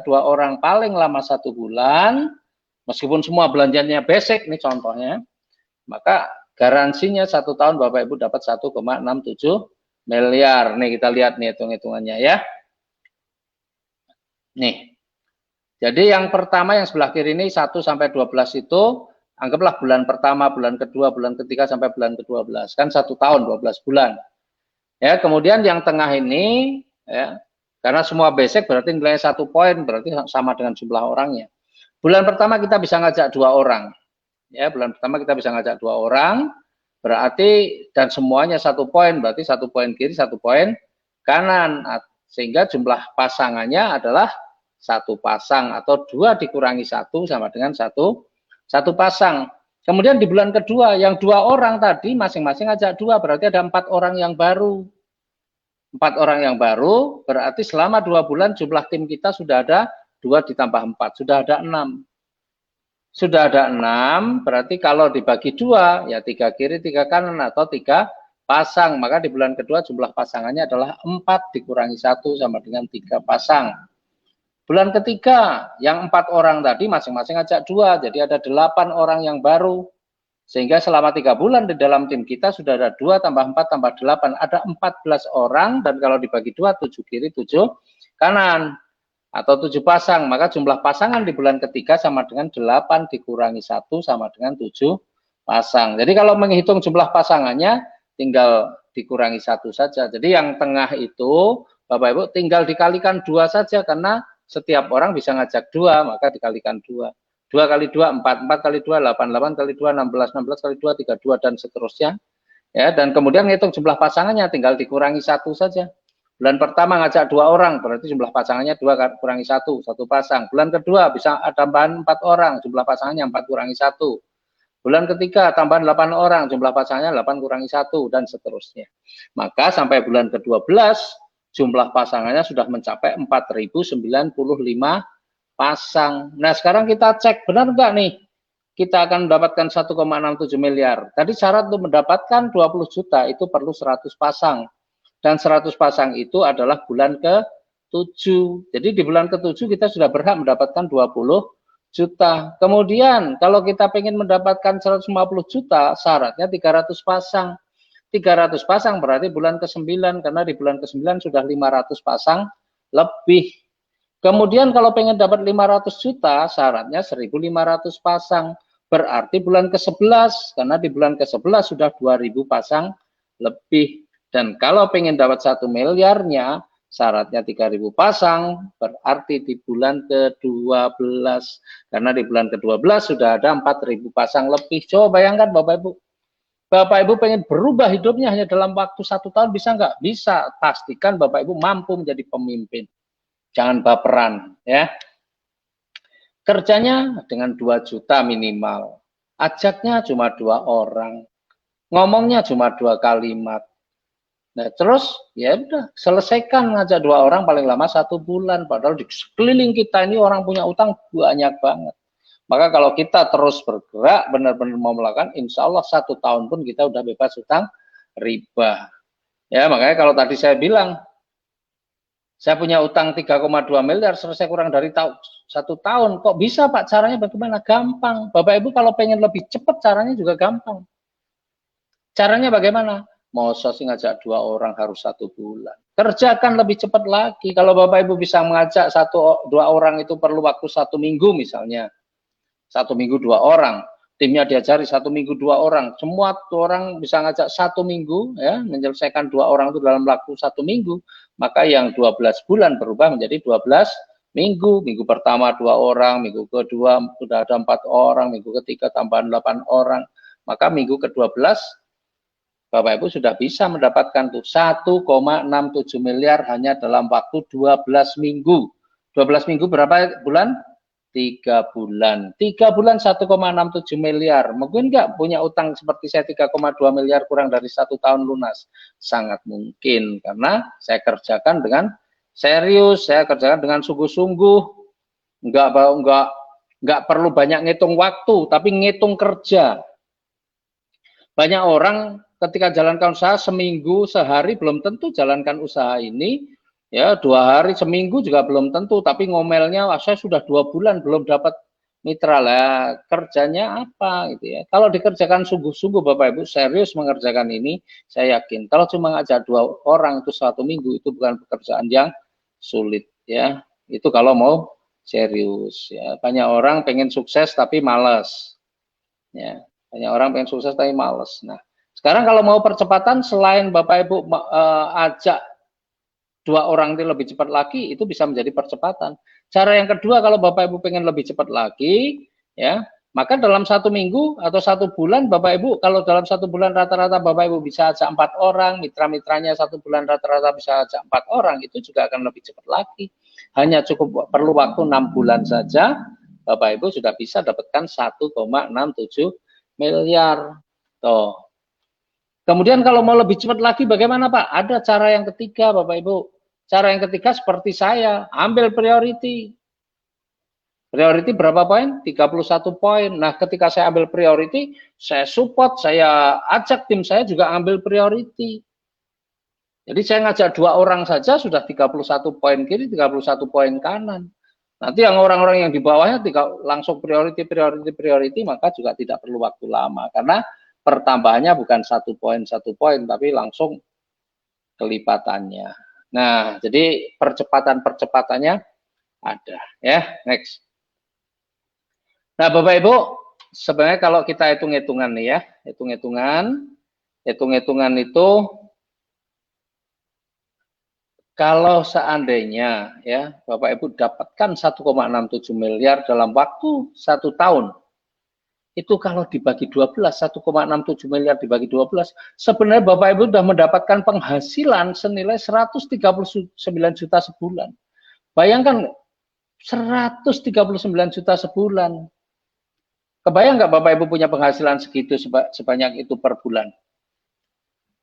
ngajak 2 orang paling lama 1 bulan, meskipun semua belanjanya basic nih contohnya, maka garansinya 1 tahun Bapak Ibu dapat 1,67 miliar. Nih kita lihat nih hitung-hitungannya ya. Nih. Jadi yang pertama yang sebelah kiri ini 1 sampai 12 itu anggaplah bulan pertama, bulan kedua, bulan ketiga sampai bulan ke-12. Kan 1 tahun 12 bulan. Ya, kemudian yang tengah ini ya, karena semua basic berarti nilainya 1 poin, berarti sama dengan jumlah orangnya. Bulan pertama kita bisa ngajak 2 orang. Ya, bulan pertama kita bisa ngajak 2 orang, berarti dan semuanya 1 poin, berarti 1 poin kiri, 1 poin kanan. Sehingga jumlah pasangannya adalah 1 pasang atau 2 dikurangi 1 sama dengan 1 pasang. Kemudian di bulan kedua, yang 2 orang tadi masing-masing ajak 2, berarti ada 4 orang yang baru. 4 orang yang baru, berarti selama 2 bulan jumlah tim kita sudah ada 2 ditambah 4, sudah ada 6. Sudah ada 6, berarti kalau dibagi 2, ya 3 kiri, 3 kanan, atau 3 pasang. Maka di bulan kedua jumlah pasangannya adalah 4 dikurangi 1 sama dengan 3 pasang. Bulan ketiga, yang 4 orang tadi masing-masing ajak 2, jadi ada 8 orang yang baru. Sehingga selama 3 bulan di dalam tim kita sudah ada 2 tambah 4 tambah 8, ada 14 orang, dan kalau dibagi 2, 7 kiri, 7 kanan, atau 7 pasang. Maka jumlah pasangan di bulan ketiga sama dengan 8 dikurangi 1 sama dengan 7 pasang. Jadi kalau menghitung jumlah pasangannya, tinggal dikurangi 1 saja. Jadi yang tengah itu, Bapak Ibu, tinggal dikalikan 2 saja, karena setiap orang bisa ngajak 2, maka dikalikan 2. 2 kali 2, 4. 4 kali 2, 8. 8 kali 2, 16. 16 kali 2, 32, dan seterusnya. Ya, dan kemudian ngitung jumlah pasangannya, tinggal dikurangi 1 saja. Bulan pertama ngajak 2 orang, berarti jumlah pasangannya 2 kurangi 1, 1 pasang. Bulan kedua bisa tambahan 4 orang, jumlah pasangannya 4 kurangi 1. Bulan ketiga tambahan 8 orang, jumlah pasangannya 8 kurangi 1, dan seterusnya. Maka sampai bulan ke-12, jumlah pasangannya sudah mencapai 4.095 pasang. Nah, sekarang kita cek benar enggak nih kita akan mendapatkan 1,67 miliar. Tadi syarat untuk mendapatkan 20 juta itu perlu 100 pasang. Dan 100 pasang itu adalah bulan ke-7. Jadi di bulan ke-7 kita sudah berhak mendapatkan 20 juta. Kemudian kalau kita ingin mendapatkan 150 juta, syaratnya 300 pasang. 300 pasang berarti bulan ke-9, karena di bulan ke-9 sudah 500 pasang lebih. Kemudian kalau pengen dapat 500 juta, syaratnya 1.500 pasang. Berarti bulan ke-11, karena di bulan ke-11 sudah 2.000 pasang lebih. Dan kalau pengen dapat 1 miliarnya, syaratnya 3.000 pasang, berarti di bulan ke-12. Karena di bulan ke-12 sudah ada 4.000 pasang lebih. Coba bayangkan Bapak Ibu. Bapak Ibu pengen berubah hidupnya hanya dalam waktu 1 tahun, bisa nggak? Bisa. Pastikan Bapak Ibu mampu menjadi pemimpin. Jangan baperan, ya. Kerjanya dengan 2 juta minimal. Ajaknya cuma 2 orang. Ngomongnya cuma 2 kalimat. Nah, terus ya udah selesaikan ngajak 2 orang paling lama 1 bulan. Padahal di sekeliling kita ini orang punya utang banyak banget. Maka kalau kita terus bergerak, benar-benar mau melakukan, insya Allah 1 tahun pun kita udah bebas utang riba. Ya, makanya kalau tadi saya bilang, saya punya utang 3,2 miliar, selesai kurang dari 1 tahun. Kok bisa Pak? Caranya bagaimana? Gampang. Bapak Ibu kalau pengen lebih cepat, caranya juga gampang. Caranya bagaimana? Mau sih ngajak 2 orang harus 1 bulan. Kerjakan lebih cepat lagi. Kalau Bapak Ibu bisa mengajak 1-2 orang itu perlu waktu 1 minggu misalnya. 1 minggu 2 orang, timnya diajari 1 minggu 2 orang, semua orang bisa ngajak 1 minggu, ya, menyelesaikan 2 orang itu dalam waktu 1 minggu, maka yang 12 bulan berubah menjadi 12 minggu. Minggu pertama 2 orang, minggu kedua sudah ada 4 orang, minggu ketiga tambahan 8 orang, maka minggu ke-12 Bapak Ibu sudah bisa mendapatkan tuh 1,67 miliar hanya dalam waktu 12 minggu. 12 minggu berapa bulan? 3 bulan. 3 bulan 1,67 miliar. Mungkin nggak punya utang seperti saya 3,2 miliar kurang dari 1 tahun lunas? Sangat mungkin, karena saya kerjakan dengan serius, saya kerjakan dengan sungguh-sungguh. Nggak perlu banyak ngitung waktu, tapi ngitung kerja. Banyak orang ketika jalankan usaha seminggu, sehari belum tentu jalankan usaha ini. Ya, 2 hari, seminggu juga belum tentu, tapi ngomelnya, wah, saya sudah 2 bulan belum dapat mitra lah. Kerjanya apa gitu ya? Kalau dikerjakan sungguh-sungguh, Bapak Ibu serius mengerjakan ini, saya yakin. Kalau cuma ngajak 2 orang itu 1 minggu, itu bukan pekerjaan yang sulit ya. Itu kalau mau serius ya. Banyak orang pengen sukses tapi malas. Ya, banyak orang pengen sukses tapi malas. Nah, sekarang kalau mau percepatan, selain Bapak Ibu ajak 2 orang itu lebih cepat lagi, itu bisa menjadi percepatan. Cara yang kedua, kalau Bapak Ibu pengen lebih cepat lagi, ya, maka dalam 1 minggu atau 1 bulan, Bapak Ibu, kalau dalam 1 bulan rata-rata Bapak Ibu bisa ajak 4 orang, mitra-mitranya 1 bulan rata-rata bisa ajak 4 orang, itu juga akan lebih cepat lagi. Hanya cukup perlu waktu 6 bulan saja, Bapak Ibu sudah bisa dapatkan 1,67 miliar. Tuh. Kemudian kalau mau lebih cepat lagi bagaimana Pak? Ada cara yang ketiga Bapak Ibu. Cara yang ketiga seperti saya, ambil priority. Priority berapa poin? 31 poin. Nah, ketika saya ambil priority, saya support, saya ajak tim saya juga ambil priority. Jadi saya ngajak 2 orang saja sudah 31 poin kiri, 31 poin kanan. Nanti yang orang-orang yang di bawahnya langsung priority, maka juga tidak perlu waktu lama. Karena pertambahannya bukan 1 poin, tapi langsung kelipatannya. Nah, jadi percepatan-percepatannya ada. Ya, next. Nah, Bapak Ibu, sebenarnya kalau kita hitung-hitungan nih ya, hitung-hitungan itu kalau seandainya ya Bapak Ibu dapatkan 1,67 miliar dalam waktu 1 tahun, itu kalau dibagi 12, 1,67 miliar dibagi 12, sebenarnya Bapak Ibu sudah mendapatkan penghasilan senilai 139 juta sebulan. Bayangkan 139 juta sebulan. Kebayang nggak Bapak Ibu punya penghasilan segitu sebanyak itu per bulan?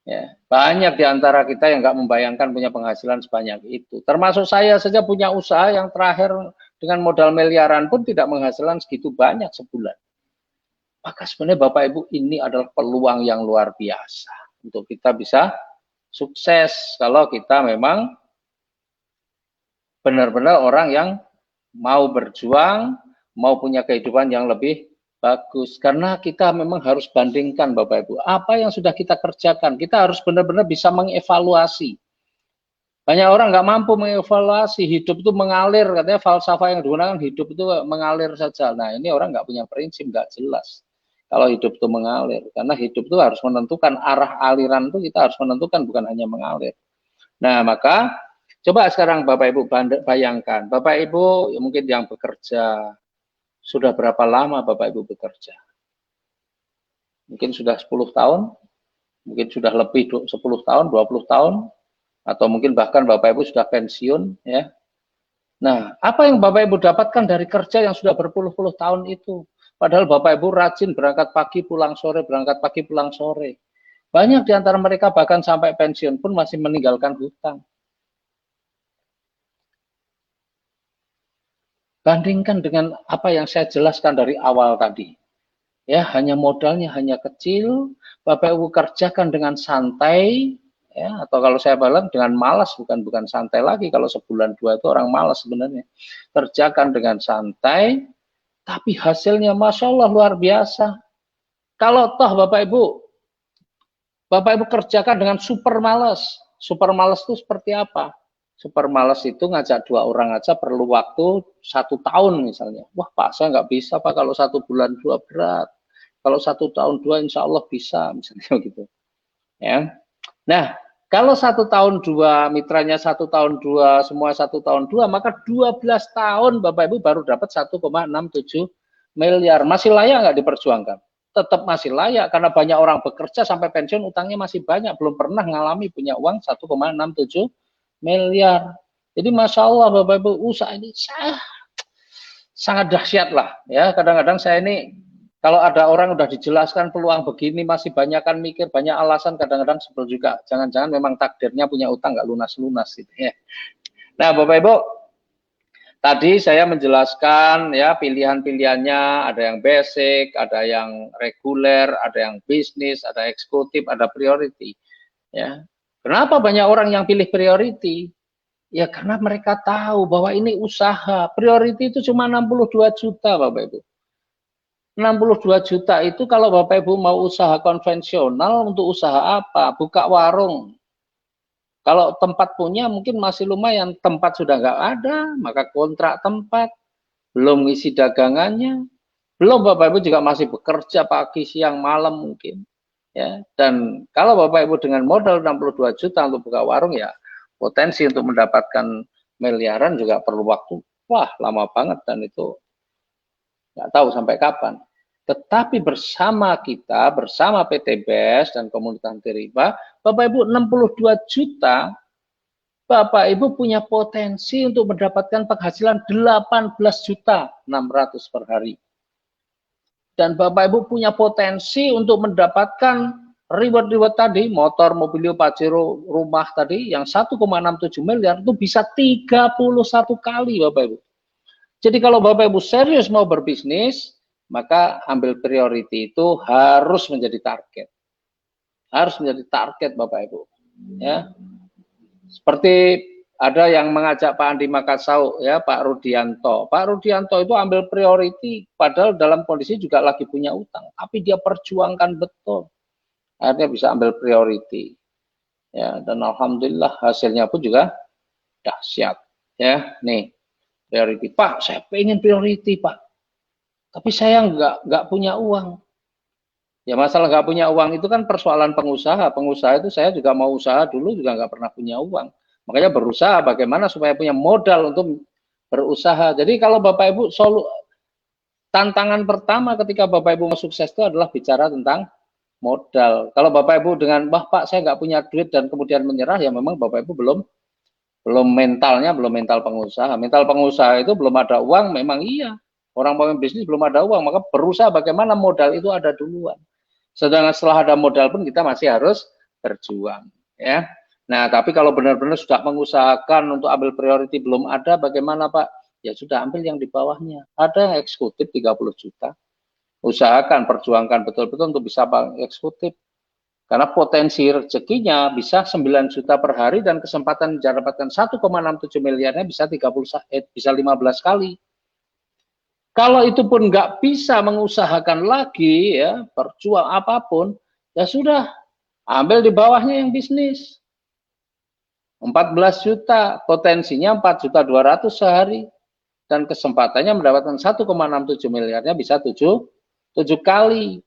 Ya, banyak di antara kita yang nggak membayangkan punya penghasilan sebanyak itu. Termasuk saya saja punya usaha yang terakhir dengan modal miliaran pun tidak menghasilkan segitu banyak sebulan. Maka sebenarnya Bapak Ibu ini adalah peluang yang luar biasa untuk kita bisa sukses kalau kita memang benar-benar orang yang mau berjuang, mau punya kehidupan yang lebih bagus. Karena kita memang harus bandingkan Bapak Ibu, apa yang sudah kita kerjakan. Kita harus benar-benar bisa mengevaluasi. Banyak orang nggak mampu mengevaluasi, hidup itu mengalir, katanya falsafah yang digunakan hidup itu mengalir saja. Nah, ini orang nggak punya prinsip, nggak jelas. Kalau hidup itu mengalir, karena hidup itu harus menentukan arah aliran itu, kita harus menentukan, bukan hanya mengalir. Nah, maka coba sekarang Bapak Ibu bayangkan, Bapak Ibu mungkin yang bekerja, sudah berapa lama Bapak Ibu bekerja? Mungkin sudah 10 tahun, mungkin sudah lebih 10 tahun, 20 tahun, atau mungkin bahkan Bapak Ibu sudah pensiun ya. Nah, apa yang Bapak Ibu dapatkan dari kerja yang sudah berpuluh-puluh tahun itu? Padahal Bapak Ibu rajin berangkat pagi pulang sore, berangkat pagi pulang sore. Banyak di antara mereka bahkan sampai pensiun pun masih meninggalkan hutang. Bandingkan dengan apa yang saya jelaskan dari awal tadi. Ya, hanya modalnya hanya kecil, Bapak Ibu kerjakan dengan santai, ya, atau kalau saya bilang dengan malas, bukan santai lagi. Kalau sebulan 2 itu orang malas sebenarnya. Kerjakan dengan santai, tapi hasilnya Masya Allah luar biasa. Kalau toh Bapak Ibu kerjakan dengan super malas. Super malas itu seperti apa? Super malas itu ngajak 2 orang aja perlu waktu 1 tahun misalnya. Wah Pak, saya nggak bisa Pak, kalau 1 bulan 2 berat. Kalau 1 tahun 2 insya Allah bisa, misalnya gitu. Ya. Nah, kalau 1 tahun 2, mitranya 1 tahun 2, semua 1 tahun 2, maka 12 tahun Bapak Ibu baru dapat 1,67 miliar. Masih layak nggak diperjuangkan? Tetap masih layak, karena banyak orang bekerja sampai pensiun utangnya masih banyak, belum pernah ngalami punya uang 1,67 miliar. Jadi Masya Allah Bapak Ibu, usaha ini sangat dahsyat lah ya. Kadang-kadang saya ini kalau ada orang udah dijelaskan peluang begini masih banyak kan mikir, banyak alasan, kadang-kadang sebel juga. Jangan-jangan memang takdirnya punya utang nggak lunas-lunas gitu ya. Nah Bapak Ibu, tadi saya menjelaskan ya pilihan-pilihannya, ada yang basic, ada yang reguler, ada yang bisnis, ada eksekutif, ada priority. Ya. Kenapa banyak orang yang pilih priority? Ya karena mereka tahu bahwa ini usaha. Priority itu cuma 62 juta Bapak Ibu. 62 juta itu kalau Bapak Ibu mau usaha konvensional, untuk usaha apa? Buka warung. Kalau tempat punya mungkin masih lumayan, tempat sudah nggak ada, maka kontrak tempat, belum isi dagangannya, belum Bapak Ibu juga masih bekerja pagi, siang, malam mungkin. Ya, dan kalau Bapak Ibu dengan modal 62 juta untuk buka warung, ya potensi untuk mendapatkan miliaran juga perlu waktu. Wah, lama banget, dan itu nggak tahu sampai kapan. Tetapi bersama kita, bersama PT BES dan komunitas anti riba, Bapak Ibu 62 juta, Bapak Ibu punya potensi untuk mendapatkan penghasilan 18 juta 600 per hari. Dan Bapak Ibu punya potensi untuk mendapatkan reward-reward tadi, motor, mobilio, pajero, rumah tadi, yang 1,67 miliar itu bisa 31 kali Bapak Ibu. Jadi kalau Bapak Ibu serius mau berbisnis, maka ambil priority itu harus menjadi target. Harus menjadi target Bapak Ibu. Ya. Seperti ada yang mengajak Pak Andi Makassau, ya, Pak Rudianto. Pak Rudianto itu ambil priority, padahal dalam kondisi juga lagi punya utang, tapi dia perjuangkan betul, akhirnya bisa ambil priority. Ya, dan alhamdulillah hasilnya pun juga dahsyat. Ya, nih priority. Pak, saya pengen priority, Pak, tapi saya nggak punya uang. Ya masalah nggak punya uang itu kan persoalan pengusaha. Pengusaha itu saya juga mau usaha dulu juga nggak pernah punya uang. Makanya berusaha bagaimana supaya punya modal untuk berusaha. Jadi kalau Bapak Ibu tantangan pertama ketika Bapak Ibu mau sukses itu adalah bicara tentang modal. Kalau Bapak Ibu dengan, wah Pak saya nggak punya duit dan kemudian menyerah, ya memang Bapak Ibu belum mentalnya, belum mental pengusaha. Mental pengusaha itu belum ada uang, memang iya. Orang mau bisnis belum ada uang, maka berusaha bagaimana modal itu ada duluan. Sedangkan setelah ada modal pun kita masih harus berjuang, ya. Nah, tapi kalau benar-benar sudah mengusahakan untuk ambil priority belum ada, bagaimana Pak? Ya sudah, ambil yang di bawahnya. Ada yang eksekutif 30 juta. Usahakan, perjuangkan betul-betul untuk bisa eksekutif. Karena potensi rezekinya bisa 9 juta per hari dan kesempatan mendapatkan 1,67 miliarnya bisa 15 kali. Kalau itu pun nggak bisa mengusahakan lagi, ya berjuang apapun, ya sudah, ambil di bawahnya yang bisnis. 14 juta, potensinya 4.200.000 sehari, dan kesempatannya mendapatkan 1,67 miliarnya bisa 7 kali.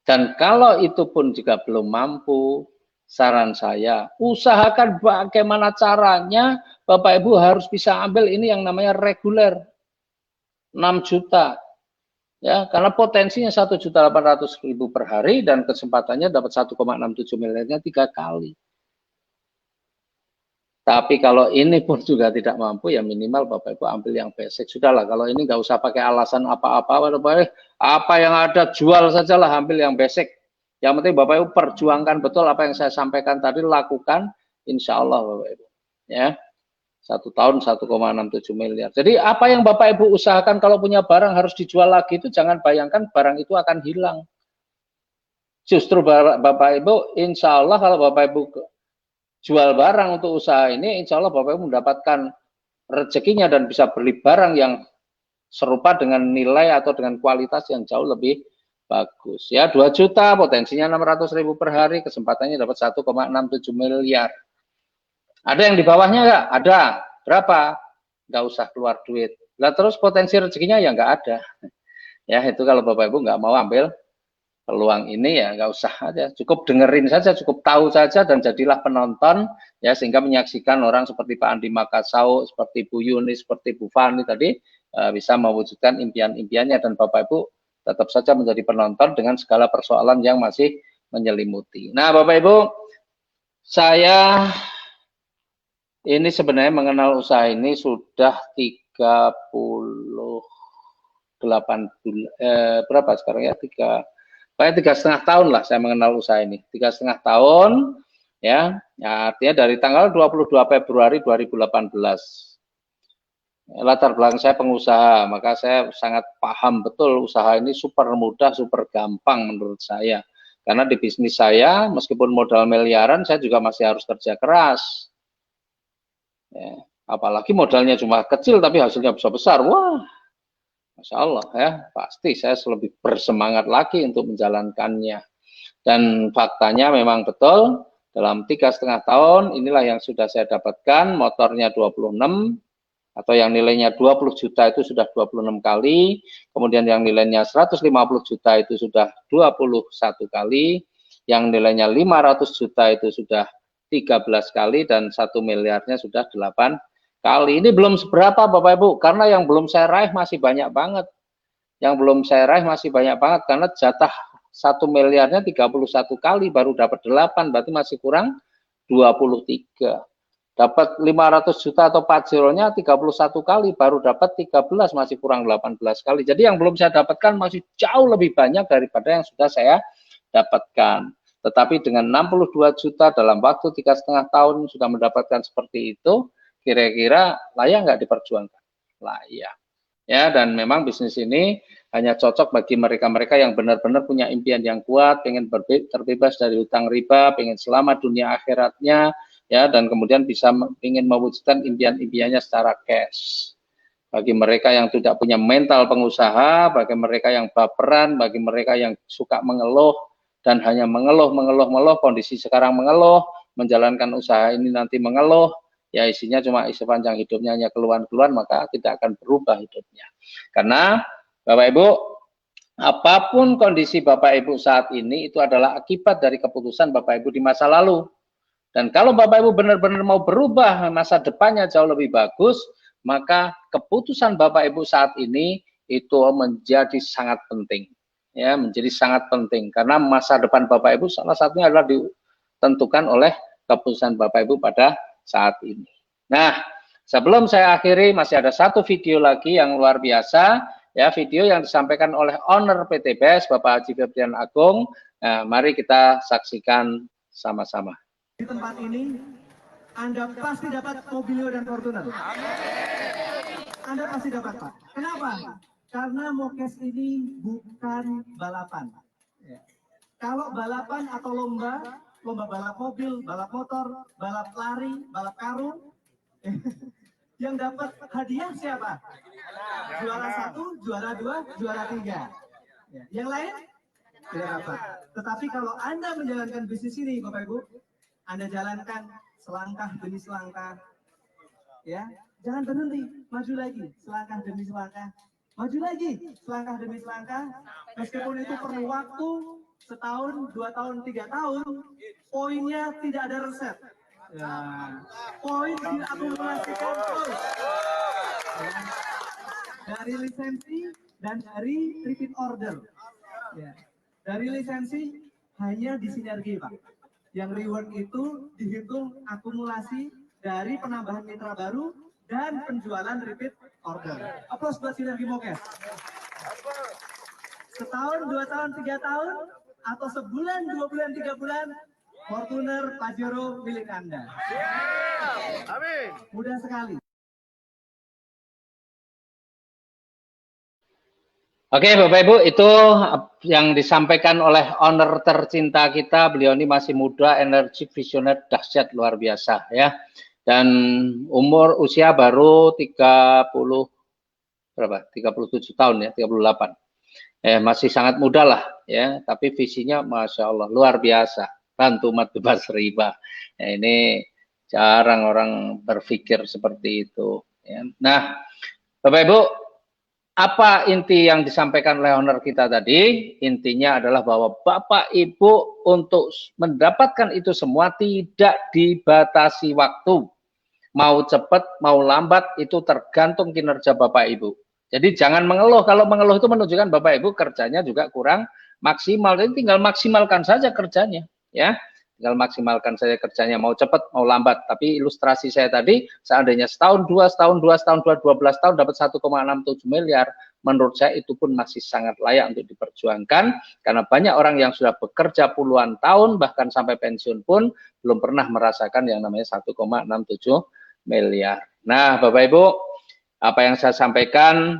Dan kalau itu pun juga belum mampu, saran saya, usahakan bagaimana caranya Bapak Ibu harus bisa ambil ini yang namanya reguler, 6 juta. Ya, karena potensinya 1.800.000 per hari dan kesempatannya dapat 1,67 miliarnya 3 kali. Tapi kalau ini pun juga tidak mampu, ya minimal Bapak Ibu ambil yang basic. Sudahlah, kalau ini nggak usah pakai alasan apa-apa, apa yang ada jual sajalah, ambil yang basic. Yang penting Bapak Ibu perjuangkan betul apa yang saya sampaikan tadi, lakukan, insya Allah Bapak Ibu. Ya, 1 tahun 1,67 miliar. Jadi apa yang Bapak Ibu usahakan kalau punya barang harus dijual lagi, itu jangan bayangkan barang itu akan hilang. Justru Bapak Ibu, insya Allah kalau Bapak Ibu jual barang untuk usaha ini, insya Allah Bapak Ibu mendapatkan rezekinya dan bisa beli barang yang serupa dengan nilai atau dengan kualitas yang jauh lebih bagus. Ya, 2 juta, potensinya 600.000 per hari, kesempatannya dapat 1,67 miliar. Ada yang di bawahnya nggak? Ada. Berapa? Nggak usah keluar duit. Lah terus potensi rezekinya ya nggak ada. Ya itu kalau Bapak Ibu nggak mau ambil peluang ini, ya nggak usah aja, cukup dengerin saja, cukup tahu saja, dan jadilah penonton, ya, sehingga menyaksikan orang seperti Pak Andi Makassau, seperti Bu Yuni, seperti Bu Fani tadi, bisa mewujudkan impian-impiannya, dan Bapak Ibu tetap saja menjadi penonton dengan segala persoalan yang masih menyelimuti. Nah Bapak Ibu, saya ini sebenarnya mengenal usaha ini sudah 38 bulan, berapa sekarang ya, 3,5 tahun lah saya mengenal usaha ini. 3,5 tahun, ya, artinya dari tanggal 22 Februari 2018. Latar belakang saya pengusaha, maka saya sangat paham betul usaha ini super mudah, super gampang menurut saya. Karena di bisnis saya, meskipun modal miliaran, saya juga masih harus kerja keras. Ya, apalagi modalnya cuma kecil, tapi hasilnya besar-besar. Wah, Masya Allah ya, pasti saya lebih bersemangat lagi untuk menjalankannya. Dan faktanya memang betul, dalam 3,5 tahun inilah yang sudah saya dapatkan, motornya 26, atau yang nilainya 20 juta itu sudah 26 kali, kemudian yang nilainya 150 juta itu sudah 21 kali, yang nilainya 500 juta itu sudah 13 kali, dan 1 miliarnya sudah 8 kali. Ini belum seberapa Bapak Ibu, karena yang belum saya raih masih banyak banget. Yang belum saya raih masih banyak banget, karena jatah 1 miliarnya 31 kali, baru dapat 8, berarti masih kurang 23. Dapat 500 juta atau Pajero-nya 31 kali, baru dapat 13, masih kurang 18 kali. Jadi yang belum saya dapatkan masih jauh lebih banyak daripada yang sudah saya dapatkan. Tetapi dengan 62 juta dalam waktu 3,5 tahun sudah mendapatkan seperti itu, kira-kira layak nggak diperjuangkan? Layak. Ya, dan memang bisnis ini hanya cocok bagi mereka-mereka yang benar-benar punya impian yang kuat, pengen terbebas dari hutang riba, pengen selamat dunia akhiratnya, ya, dan kemudian bisa ingin mewujudkan impian-impiannya secara cash. Bagi mereka yang tidak punya mental pengusaha, bagi mereka yang baperan, bagi mereka yang suka mengeluh dan hanya mengeluh, kondisi sekarang mengeluh, menjalankan usaha ini nanti mengeluh, ya isinya cuma isi panjang hidupnya hanya keluhan-keluhan, maka tidak akan berubah hidupnya. Karena Bapak Ibu, apapun kondisi Bapak Ibu saat ini itu adalah akibat dari keputusan Bapak Ibu di masa lalu. Dan kalau Bapak Ibu benar-benar mau berubah masa depannya jauh lebih bagus, maka keputusan Bapak Ibu saat ini itu menjadi sangat penting. Ya, menjadi sangat penting karena masa depan Bapak Ibu salah satunya adalah ditentukan oleh keputusan Bapak Ibu pada saat ini. Nah, sebelum saya akhiri masih ada satu video lagi yang luar biasa, ya, video yang disampaikan oleh owner PT BES Bapak Haji Febrian Agung. Nah, mari kita saksikan sama-sama. Di tempat ini, Anda pasti dapat Mobilio dan Fortuner. Anda pasti dapat, Pak. Kenapa? Karena Mokes ini bukan balapan. Kalau balapan atau lomba balap mobil, balap motor, balap lari, balap karung, yang dapat hadiah siapa? Juara 1, juara 2, juara 3. Yang lain tidak dapat. Tetapi kalau Anda menjalankan bisnis ini, Bapak Ibu, Anda jalankan selangkah demi selangkah, ya, jangan berhenti, maju lagi, selangkah demi selangkah, maju lagi, selangkah demi selangkah, meskipun itu perlu waktu setahun, 2 tahun, 3 tahun, poinnya tidak ada resep, ya, poin diakumulasikan terus, ya, dari lisensi dan dari repeat order, ya, dari lisensi hanya di sinergi, Pak. Yang reward itu dihitung akumulasi dari penambahan mitra baru dan penjualan repeat order. Aplaus buat sinergi Mokes. Setahun, 2 tahun, 3 tahun, atau sebulan, 2 bulan, 3 bulan, Fortuner Pajero milik Anda. Amin. Mudah sekali. Oke Bapak Ibu, itu yang disampaikan oleh owner tercinta kita. Beliau ini masih muda, energik, visioner, dahsyat, luar biasa ya. Dan usia baru 37 tahun ya, 38. Masih sangat muda lah ya, tapi visinya Masya Allah luar biasa. Bantu umat bebas riba. Ya, ini jarang orang berpikir seperti itu ya. Nah Bapak Ibu, apa inti yang disampaikan oleh owner kita tadi? Intinya adalah bahwa Bapak Ibu untuk mendapatkan itu semua tidak dibatasi waktu. Mau cepat, mau lambat, itu tergantung kinerja Bapak Ibu. Jadi jangan mengeluh. Kalau mengeluh itu menunjukkan Bapak Ibu kerjanya juga kurang maksimal. Jadi tinggal maksimalkan saja kerjanya, ya. Tinggal maksimalkan saja kerjanya, mau cepat, mau lambat. Tapi ilustrasi saya tadi, seandainya setahun, 12 tahun dapat 1,67 miliar, menurut saya itu pun masih sangat layak untuk diperjuangkan, karena banyak orang yang sudah bekerja puluhan tahun, bahkan sampai pensiun pun, belum pernah merasakan yang namanya 1,67 miliar. Nah, Bapak Ibu, apa yang saya sampaikan,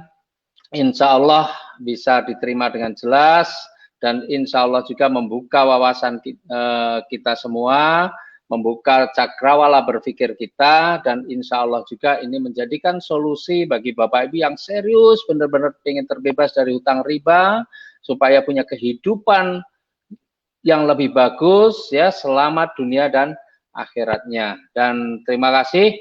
insya Allah bisa diterima dengan jelas, dan insya Allah juga membuka wawasan kita semua, membuka cakrawala berpikir kita, dan insya Allah juga ini menjadikan solusi bagi Bapak Ibu yang serius benar-benar ingin terbebas dari hutang riba, supaya punya kehidupan yang lebih bagus ya, selamat dunia dan akhiratnya. Dan terima kasih